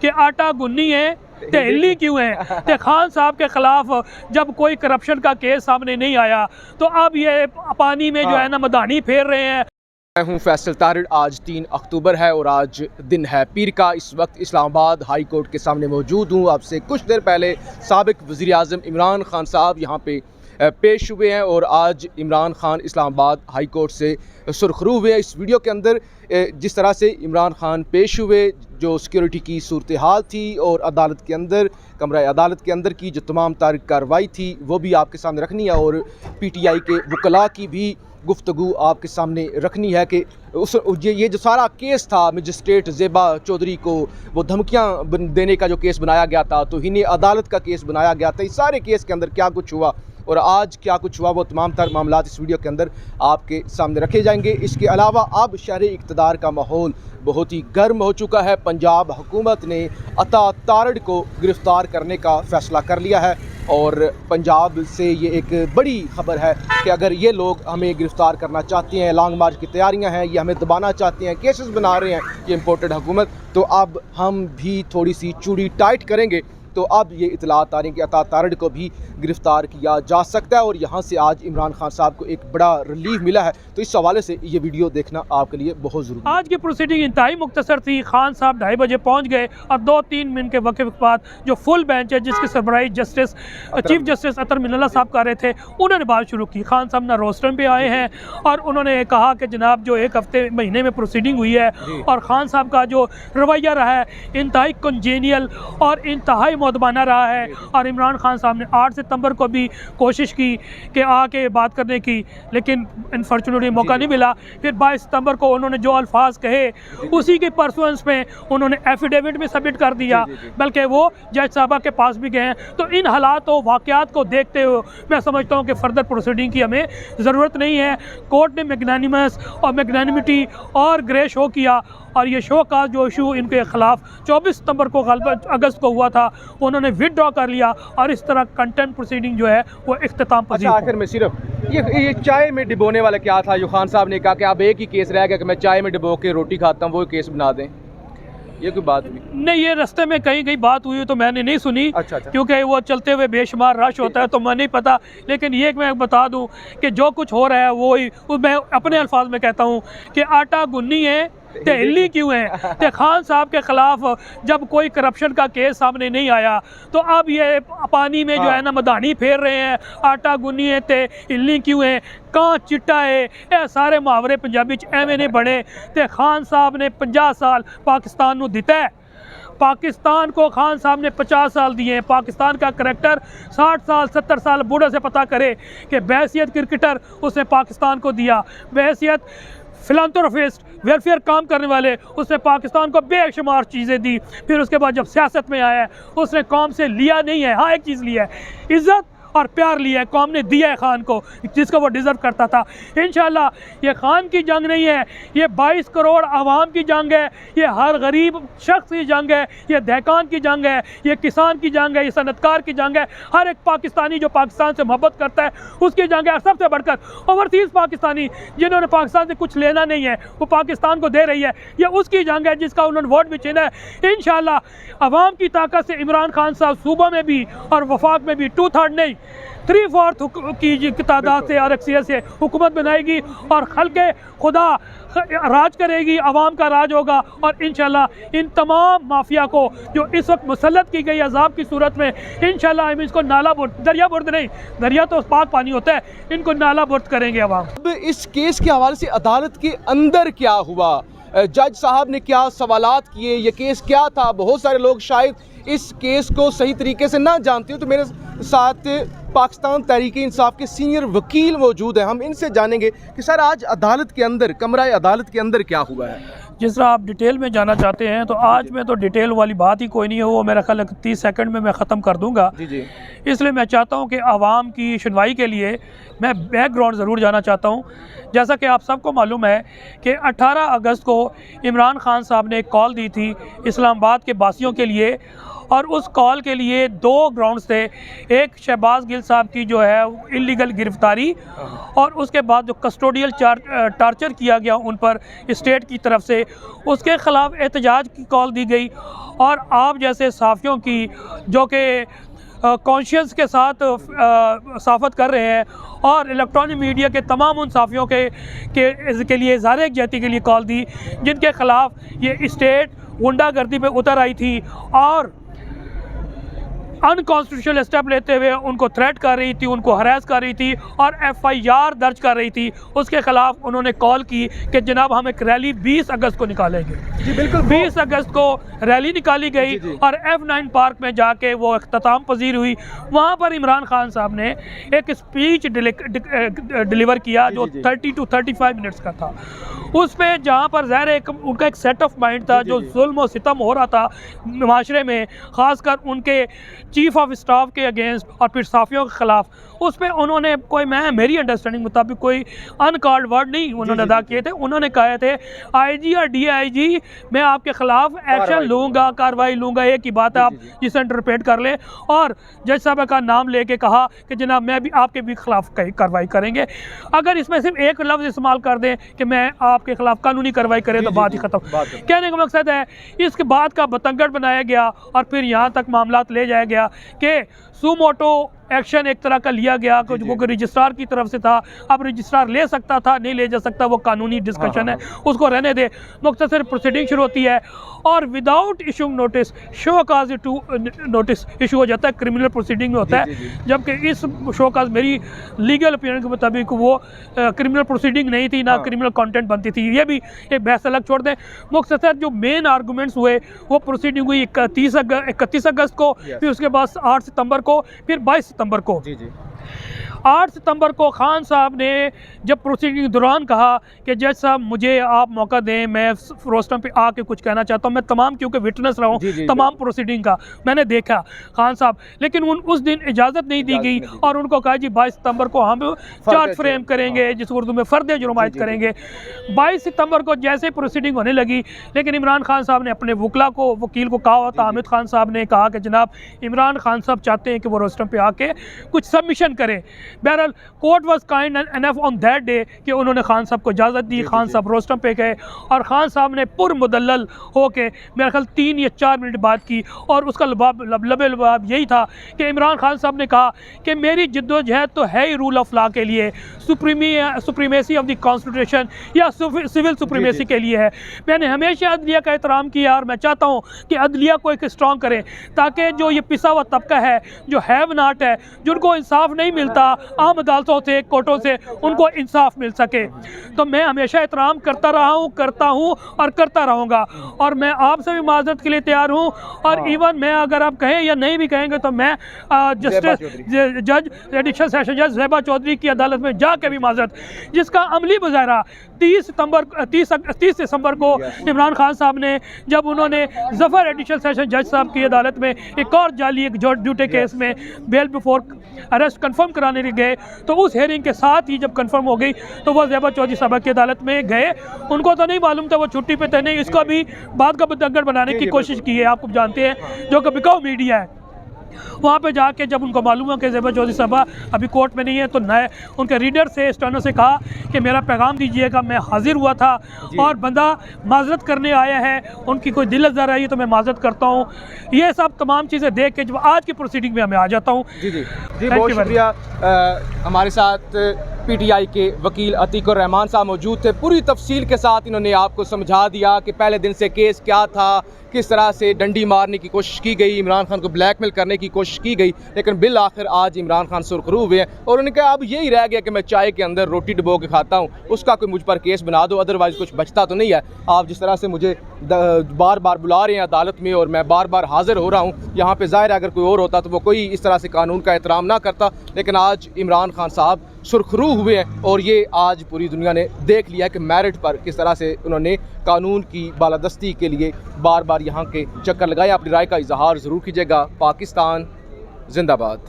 कि आटा गुन्नी है ते हिल्ली क्यों है। ते खान साहब के खिलाफ जब कोई करप्शन का केस सामने नहीं आया तो अब ये पानी में जो है ना मदानी फेर रहे हैं। मैं हूँ फैसल तारिड़। आज 3 अक्टूबर है और आज दिन है पीर का। इस वक्त इस्लामाबाद हाई कोर्ट के सामने मौजूद हूँ। आपसे कुछ देर पहले साबिक वज़ीर आज़म इमरान खान साहब यहाँ पे पेश हुए हैं और आज इमरान खान इस्लामाबाद हाई कोर्ट से सुरखरू हुए हैं। इस वीडियो के अंदर जिस तरह से इमरान खान पेश हुए, जो सिक्योरिटी की सूरत हाल थी और अदालत के अंदर, कमरा अदालत के अंदर की जो तमाम तारीख कार्रवाई थी वो भी आपके सामने रखनी है और PTI के वकला की भी गुफ्तगू आपके सामने रखनी है कि ये जो सारा केस था, मजिस्ट्रेट ज़ेबा चौधरी को वो धमकियां देने का जो केस बनाया गया था, तो इन्हें अदालत का केस बनाया गया था, इस सारे केस के अंदर क्या कुछ हुआ और आज क्या कुछ हुआ, वो तमाम तर मामला इस वीडियो के अंदर आपके सामने रखे जाएंगे। इसके अलावा अब शहर इक़्तिदार का माहौल बहुत ही गर्म हो चुका है। पंजाब हुकूमत ने अता तारड़ को गिरफ़्तार करने का फ़ैसला कर लिया है और पंजाब से ये एक बड़ी ख़बर है कि अगर ये लोग हमें गिरफ़्तार करना चाहते हैं, लॉन्ग मार्च की तैयारियां हैं, ये हमें दबाना चाहते हैं, केसेस बना रहे हैं ये इम्पोर्टेड हुकूमत, तो अब हम भी थोड़ी सी चूड़ी टाइट करेंगे। तो अब ये इतलात आ रही है कि अता तारड़ को भी गिरफ़्तार किया जा सकता है और यहाँ से आज इमरान खान साहब को एक बड़ा रिलीफ मिला है। तो इस हवाले से ये वीडियो देखना आपके लिए बहुत ज़रूरी है। आज की प्रोसीडिंग इंतहाई मुख्तसर थी। खान साहब 2:30 बजे पहुँच गए और 2-3 मिनट के वक़्त के बाद जो फुल बेंच है, जिसके सरबराही जस्टिस चीफ जस्टिस अतर मिनल्ला साहब कर रहे थे, उन्होंने बात शुरू की। खान साहब ना रोस्टर पे आए हैं और उन्होंने कहा कि जनाब जो 1 हफ्ते महीने में प्रोसीडिंग हुई है और खान साहब का जो रवैया रहा है इंतहाई कंजेनियल और इंतहाई मुअद्दबाना रहा है और इमरान खान साहब ने 8 सितंबर को भी कोशिश की कि आके बात करने की, लेकिन अनफॉर्चुनेटली मौका नहीं मिला। फिर 22 सितंबर को उन्होंने जो अल्फाज कहे उसी के परसुएंस में उन्होंने एफिडेविट भी सबमिट कर दिया, बल्कि वो जज साहबा के पास भी गए हैं। तो इन हालात और वाक़यात को देखते हुए मैं समझता हूँ कि फर्दर प्रोसीडिंग की हमें ज़रूरत नहीं है। कोर्ट ने मैग्नानिमस और मैग्नानिमिटी और ग्रे शो किया और ये शो का जो इशू इनके ख़िलाफ़ 24 सितंबर को अगस्त को हुआ था उन्होंने विदड्रॉ कर लिया और इस तरह कंटेम्प्ट प्रोसीडिंग जो है वो इख्तिताम पजीर। अच्छा, आखिर में सिर्फ ये चाय में डिबोने वाला क्या था जो खान साहब ने कहा कि अब एक ही केस रह गया कि मैं चाय में डिबो के रोटी खाता हूँ, वो केस बना दें, ये कोई बात नहीं? ये रास्ते में कहीं बात हुई तो मैंने नहीं सुनी। अच्छा। क्योंकि वो चलते हुए बेशुमार रश होता है तो मैं नहीं पता, लेकिन ये मैं बता दूं कि जो कुछ हो रहा है वो मैं अपने अल्फाज में कहता हूं कि आटा गुन्नी है ते हिल्ली क्यों है। ते खान साहब के खिलाफ जब कोई करप्शन का केस सामने नहीं आया तो अब ये पानी में जो है ना मदानी फेर रहे हैं। आटा गुन्नी है ते हिल्ली क्यों है, कहाँ चिट्टा है, ये सारे मुहावरे पंजाबी एवें नहीं बने। ते खान साहब ने 50 साल पाकिस्तान को दिता है, पाकिस्तान को खान साहब ने 50 साल दिए हैं। पाकिस्तान का करैक्टर 60 साल 70 साल बूढ़े से पता करे कि बहैसियत क्रिकेटर उसने पाकिस्तान को दिया, बहैसियत फिलांथ्रोपिस्ट वेलफेयर काम करने वाले उसने पाकिस्तान को बेशुमार चीज़ें दी। फिर उसके बाद जब सियासत में आया उसने कौम से लिया नहीं है, हाँ एक चीज़ लिया है, इज़्ज़त और प्यार लिया है। कौम ने दिया है खान को जिसको वो डिज़र्व करता था। इंशाल्लाह ये खान की जंग नहीं है, ये 22 करोड़ आवाम की जंग है, ये हर गरीब शख्स की जंग है, ये दहकान की जंग है, ये किसान की जंग है, ये सनतकार की जंग है। हर एक पाकिस्तानी जो पाकिस्तान से मोहब्बत करता है उसकी जंग है। और सबसे बढ़कर ओवरसीज़ पाकिस्तानी जिन्होंने पाकिस्तान से कुछ लेना नहीं है वो पाकिस्तान को दे रही है, ये उसकी जंग है जिसका उन्होंने वोट भी चुना है। इंशाल्लाह अवाम की ताकत से इमरान खान साहब सूबा में भी और वफाक में भी 2/3 नहीं 3/4 की तादाद से और अक्सरियत से हुकूमत बनाएगी और खल्के खुदा राज करेगी, आवाम का राज होगा। और इंशाल्लाह इन तमाम माफिया को जो इस वक्त मुसल्लत की गई अजाब की सूरत में इंशाल्लाह हम इसको नाला बुर्द, दरिया बुर्द नहीं, दरिया तो पाक पानी होता है, इनको नाला बुर्द करेंगे आवाम। अब इस केस के हवाले से अदालत के अंदर क्या हुआ, जज साहब ने क्या सवालात किए, ये केस क्या था, बहुत सारे लोग शायद इस केस को सही तरीके से ना जानते हो। तो मेरे साथ पाकिस्तान तहरीक इंसाफ के सीनियर वकील मौजूद हैं, हम इनसे जानेंगे कि सर आज अदालत के अंदर, कमरा अदालत के अंदर क्या हुआ है। जिस तरह आप डिटेल में जाना चाहते हैं तो आज में तो डिटेल वाली बात ही कोई नहीं है, वो मेरा ख्याल 30 सेकंड में मैं ख़त्म कर दूंगा। जी। इसलिए मैं चाहता हूं कि आवाम की सुनवाई के लिए मैं बैकग्राउंड ज़रूर जाना चाहता हूं। जैसा कि आप सबको मालूम है कि 18 अगस्त को इमरान खान साहब ने एक कॉल दी थी इस्लामाबाद के बासियों के लिए और उस कॉल के लिए 2 ग्राउंड्स थे। एक शहबाज गिल साहब की जो है इलीगल गिरफ्तारी, और उसके बाद जो कस्टोडियल टार्चर किया गया उन पर स्टेट की तरफ से, उसके ख़िलाफ़ एहतजाज की कॉल दी गई। और आप जैसे सहाफ़ियों की जो कि कॉन्शियस के साथ सहाफ़त कर रहे हैं, और इलेक्ट्रॉनिक मीडिया के तमाम उन सहाफ़ियों के लिए इज़हार यकजहती के लिए कॉल दी, जिनके ख़िलाफ़ ये स्टेट गुंडागर्दी पे उतर आई थी और अनकॉन्स्टिट्यूशनल स्टेप लेते हुए उनको थ्रेट कर रही थी, उनको हरास कर रही थी और FIR दर्ज कर रही थी। उसके ख़िलाफ़ उन्होंने कॉल की कि जनाब हम एक रैली 20 अगस्त को निकालेंगे। जी बिल्कुल, 20 अगस्त को रैली निकाली गई और F9 पार्क में जाके वो इख्तिताम पजीर हुई। वहाँ पर इमरान खान साहब ने एक स्पीच डिलीवर किया जो 30 to 35 मिनट्स का था। उस पर जहाँ पर ज़ाहिर एक उनका एक सेट ऑफ माइंड था, जो जुल्म और सितम हो रहा था माशरे में, ख़ासकर उनके चीफ ऑफ स्टाफ के अगेंस्ट और फिर साफ़ियों के ख़िलाफ़, उस पर उन्होंने कोई मेरी अंडरस्टैंडिंग मुताबिक कोई अनकॉल्ड वर्ड नहीं उन्होंने अदा किए थे। उन्होंने कहे थे IG और DIG मैं आपके ख़िलाफ़ एक्शन लूँगा, कार्रवाई लूँगा। एक ही बात है, आप जिसे इंटरप्रेट कर लें। और जज साहब का नाम लेके कहा कि जनाब मैं भी आपके भी खिलाफ कार्रवाई करेंगे। अगर इसमें सिर्फ एक लफ्ज़ इस्तेमाल कर दें कि मैं आपके ख़िलाफ़ कानूनी कार्रवाई करें तो बात ही ख़त्म। कहने का मकसद है इसके बाद का बतंगड़ बनाया गया और फिर यहाँ तक मामलात ले जाया गया कि सुमोटो एक्शन एक तरह का लिया गया, जो रजिस्ट्रार की तरफ से था। अब रजिस्ट्रार ले सकता था, नहीं ले जा सकता, वो कानूनी डिस्कशन है, उसको रहने दे। मुख्तसर प्रोसीडिंग शुरू होती है और without issue notice show cause to notice issue हो जाता है, क्रिमिनल प्रोसीडिंग में होता है। जबकि इस शो काज मेरी लीगल ओपिनियन के मुताबिक वो क्रिमिनल प्रोसीडिंग नहीं थी, ना क्रिमिनल कंटेंट बनती थी। ये भी एक बहस अलग छोड़ दें। मुख्तसर जो मेन आर्गूमेंट्स हुए वो प्रोसीडिंग हुई 31 अगस्त को, फिर उसके बाद 8 सितंबर को, फिर 22 सितंबर को। 8 सितंबर को खान साहब ने जब प्रोसीडिंग दौरान कहा कि जज साहब मुझे आप मौका दें, मैं रोस्टम पे आके कुछ कहना चाहता हूँ। मैं तमाम क्योंकि विटनेस रहा हूँ तमाम प्रोसीडिंग का, मैंने देखा खान साहब, लेकिन उस दिन इजाज़त नहीं दी गई और उनको कहा जी 22 सितंबर को हम चार्ज फ्रेम करेंगे, जिसको उर्दू में फ़र्द जुर्मायत करेंगे। 22 सितंबर को जैसे प्रोसीडिंग होने लगी, लेकिन इमरान खान साहब ने अपने वकील को कहा था, हामिद खान साहब ने कहा कि जनाब इमरान खान साहब चाहते हैं कि वो रोस्टम पे आके कुछ सबमिशन करें। बहरहाल court was kind enough on that day कि उन्होंने खान साहब को इजाज़त दी। खान साहब रोस्टम पे गए और खान साहब ने पुरमुदल्लल होके मेरे ख्याल 3 या 4 मिनट बात की और उसका लबाब यही था कि इमरान खान साहब ने कहा कि मेरी जद्दोजहद तो है ही रूल ऑफ लॉ के लिए, सुप्रीमेसी ऑफ द कॉन्स्टिट्यूशन या सिविल सुप्रीमेसी के लिए है। मैंने हमेशा अदलिया का एहतराम किया और मैं चाहता हूँ कि अदलिया को एक स्ट्रॉन्ग करें ताकि जो ये पिसा हुआ तबका है, जो हैव नाट है, जिनको इंसाफ नहीं मिलता आम अदालतों से, कोर्टों से, उनको इंसाफ मिल सके। तो मैं हमेशा एहतराम करता रहा हूँ, करता हूँ और करता रहूँगा। और मैं आपसे भी माजरत के लिए तैयार हूँ। और इवन मैं अगर आप कहें या नहीं भी कहेंगे तो मैं जज एडिशनल सेशन जज ज़ेबा चौधरी की अदालत में जाके भी माजरत, जिसका अमली मुजाहरा 30 दिसंबर को इमरान खान साहब ने, जब उन्होंने ज़फ़र एडिशनल सेशन जज साहब की अदालत में एक और जाली एक झूठे केस में बेल बिफोर अरेस्ट कंफर्म कराने गए, तो उस हेयरिंग के साथ ही जब कंफर्म हो गई तो वह ज़ेबा चौधरी साहब की अदालत में गए। उनको तो नहीं मालूम था, वो छुट्टी पे थे नहीं। इसको भी बात का बतंगड़ बनाने की कोशिश की है, आप जानते हैं, जो कि बिकाऊ मीडिया है। वहाँ पे जाके जब उनको मालूम है कि ज़ेबा चौधरी साहब अभी कोर्ट में नहीं है, तो नए उनके रीडर से स्टैनो से कहा कि मेरा पैगाम दीजिएगा, मैं हाजिर हुआ था और बंदा माजरत करने आया है, उनकी कोई दिल लज्जा रही है तो मैं माजरत करता हूँ। ये सब तमाम चीज़ें देख के जब आज की प्रोसीडिंग में मैं आ जाता हूँ। जी बहुत शुक्रिया। हमारे साथ PTI के वकील अतीकुर रहमान साहब मौजूद थे। पूरी तफसील के साथ इन्होंने आपको समझा दिया कि पहले दिन से केस क्या था, किस तरह से डंडी मारने की कोशिश की गई, इमरान खान को ब्लैकमेल करने की कोशिश की गई, लेकिन बिल आखिर आज इमरान खान सुरखरू हुए हैं। और उन्होंने कहा अब यही रह गया कि मैं चाय के अंदर रोटी डुबो के खाता हूँ, उसका कोई मुझ पर केस बना दो, अदरवाइज़ कुछ बचता तो नहीं है। आप जिस तरह से मुझे बार बार बुला रहे हैं अदालत में और मैं बार बार हाजिर हो रहा हूँ यहाँ पे, ज़ाहिर है अगर कोई और होता तो वो कोई इस तरह से कानून का एहतराम ना करता, लेकिन आज इमरान खान साहब सुरखरू हुए हैं और ये आज पूरी दुनिया ने देख लिया कि मेरिट पर किस तरह से उन्होंने कानून की बालादस्ती के लिए बार बार यहाँ के चक्कर लगाए। अपनी राय का इजहार ज़रूर कीजिएगा। पाकिस्तान जिंदाबाद।